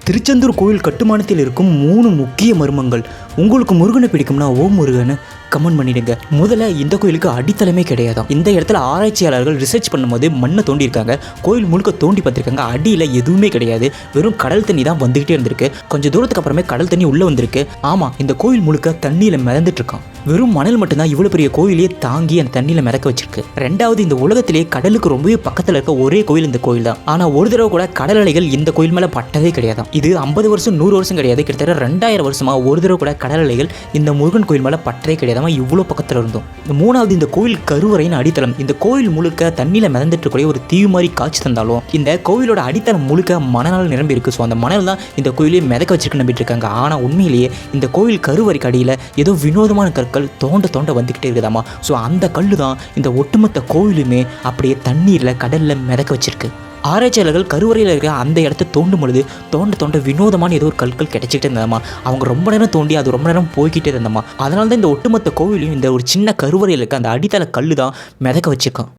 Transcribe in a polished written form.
திருச்செந்தூர் கோயில் கட்டுமானத்தில் இருக்கும் 3 முக்கிய மர்மங்கள். உங்களுக்கு முருகனை பிடிக்கும்னா ஓம் முருகன்னு கமெண்ட் பண்ணிடுங்க. முதல்ல இந்த கோயிலுக்கு அடித்தளமே கிடையாதான். இந்த இடத்துல ஆராய்ச்சியாளர்கள் ரிசர்ச் பண்ணும்போது மண்ணை தோண்டியிருக்காங்க. கோயில் முழுக்க தோண்டி பார்த்துருக்காங்க. அடியில் எதுவுமே கிடையாது. வெறும் கடல் தண்ணி தான் வந்துகிட்டே இருந்திருக்கு. கொஞ்சம் தூரத்துக்கு அப்புறமே கடல் தண்ணி உள்ளே வந்திருக்கு. ஆமாம், இந்த கோயில் முழுக்க தண்ணியில் மிதந்துட்டு இருக்கான். வெறும் மணல் மட்டும்தான் இவ்வளோ பெரிய கோயிலையே தாங்கி அந்த தண்ணியில் மிதக்க வச்சிருக்கு. ரெண்டாவது, இந்த உலகத்திலேயே கடலுக்கு ரொம்பவே பக்கத்தில் இருக்க ஒரே கோயில் இந்த கோயில் தான். ஆனால் ஒரு தடவை கூட கடல் அலைகள் இந்த கோயில் மேலே பட்டதே கிடையாது. இது 50 வருஷம் 100 வருஷம் கிடையாது, கிட்டத்தட்ட 2000 வருஷமா ஒரு தடவை கூட கடல் அலைகள் இந்த முருகன் கோயில் மேலே பட்டதே கிடையாது. இவ்வளோ பக்கத்தில் இருந்தோம். மூணாவது, இந்த கோயில் கருவறையின் அடித்தளம். இந்த கோயில் முழுக்க தண்ணியில் மிதந்துட்டு கூடிய ஒரு தீவு மாதிரி காட்சி தந்தாலும் இந்த கோயிலோட அடித்தளம் முழுக்க மணல் நிரம்பி இருக்கு. ஸோ அந்த மணல் தான் இந்த கோயிலையே மிதக்க வச்சிருக்கு நம்பிட்டு இருக்காங்க. ஆனால் உண்மையிலேயே இந்த கோயில் கருவறைக்கு அடியில் ஏதோ வினோதமான கற்கள் தோண்ட வந்துக்கிட்டே இருக்குதாமா. ஸோ அந்த கல் தான் இந்த ஒட்டுமொத்த கோயிலுமே அப்படியே தண்ணீரில் கடலில் மிதக்க வச்சிருக்கு. ஆராய்ச்சியாளர்கள் கருவறையில் இருக்கிற அந்த இடத்த தோண்டும் பொழுது தோண்ட வினோதமான ஏதோ ஒரு கற்கள் கிடைச்சிக்கிட்டே இருந்தாமா. அவங்க ரொம்ப நேரம் தோண்டி அது ரொம்ப நேரம் போய்கிட்டே இருந்தாமா. அதனால தான் இந்த ஒட்டுமொத்த கோவிலையும் இந்த ஒரு சின்ன கருவறையில் இருக்க அந்த அடித்தள கல் தான் மிதக்க வச்சிருக்கான்.